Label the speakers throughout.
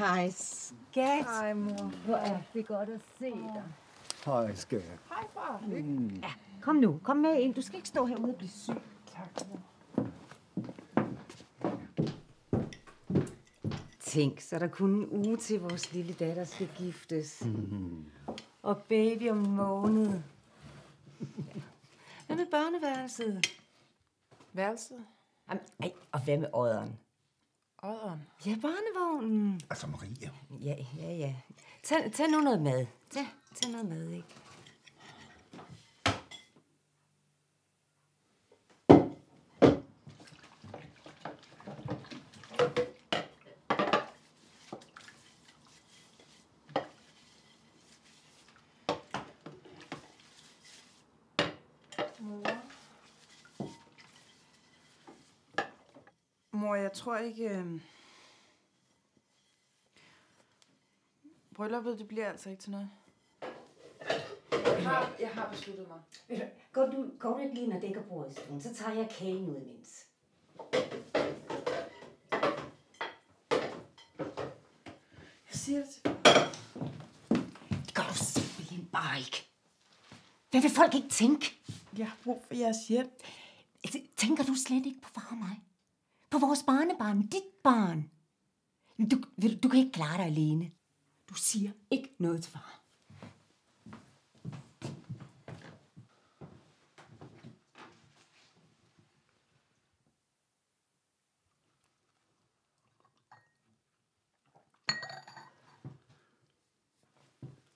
Speaker 1: Hej, skat.
Speaker 2: Hej, mor.
Speaker 1: Hvor er det godt at se dig.
Speaker 3: Hej, skat.
Speaker 2: Hej, far.
Speaker 1: Ja, kom nu. Kom med ind. Du skal ikke stå herude og blive syg.
Speaker 2: Tak, mor.
Speaker 1: Tænk, så er der kun en uge til vores lille datter skal giftes. Og baby om en måned. Hvad med børneværelset?
Speaker 2: Værelset?
Speaker 1: Jamen, ej, og hvad med odderen?
Speaker 2: Odderen?
Speaker 1: Ja, barnevognen.
Speaker 3: Altså, Maria.
Speaker 1: Ja. Tag nu noget mad. Tag noget mad, ikke?
Speaker 2: Mor, jeg tror ikke... Brylluppet, det bliver altså ikke til noget. Jeg har besluttet mig.
Speaker 1: Går du ikke lige, når dækker bordet i stuen, så tager jeg kagen ud imens.
Speaker 2: Jeg siger det til...
Speaker 1: Det gør du simpelthen bare ikke. Hvad vil folk ikke tænke?
Speaker 2: Jeg har brug for jeres hjælp.
Speaker 1: Tænker du slet ikke på far og mig? På vores barnebarn, dit barn. Du kan ikke klare dig alene. Du siger ikke noget til far.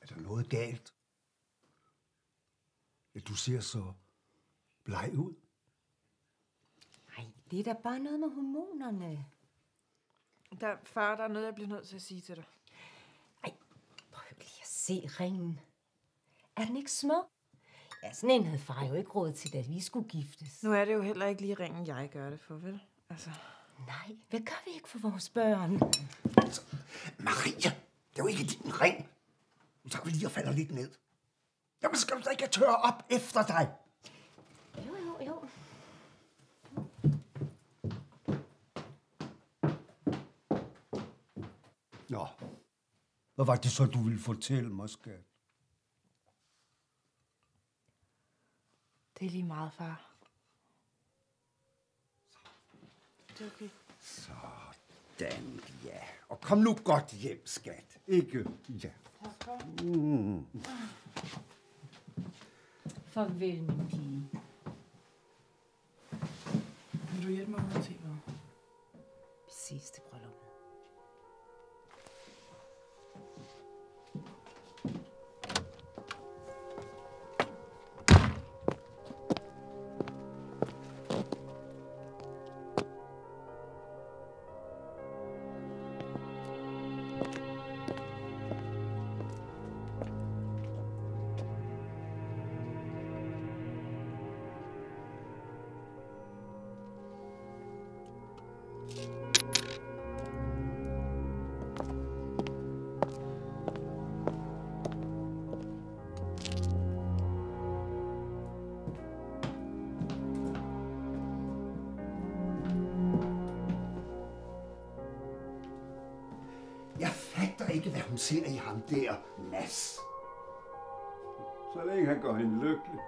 Speaker 3: Er der noget galt? Ja, du ser så bleg ud.
Speaker 1: Nej, det er da bare noget med hormonerne.
Speaker 2: Far, der er noget, jeg bliver nødt til at sige til dig.
Speaker 1: Ej, prøv lige at se ringen. Er den ikke smuk? Ja, sådan en havde far jo ikke råd til, da vi skulle giftes.
Speaker 2: Nu er det jo heller ikke lige ringen, jeg gør det for, vel? Altså...
Speaker 1: Nej, hvad gør vi ikke for vores børn?
Speaker 3: Altså, Maria, det er jo ikke din ring. Nu tager vi lige og falder lidt ned. Jamen, skal du da ikke tørre op efter dig?
Speaker 1: Jo.
Speaker 3: Nå, hvad var det så, du ville fortælle mig, skat?
Speaker 2: Det er lige meget, far. Det er okay.
Speaker 3: Sådan, ja. Og kom nu godt hjem, skat. Ikke? Ja.
Speaker 1: Farvel, min pige.
Speaker 2: Vil du hjælpe mig med at se hvad?
Speaker 1: Vi ses til brylluppet.
Speaker 3: Jeg fatter ikke, hvad hun ser i ham der, Mads. Så længe han gør hende lykkelig.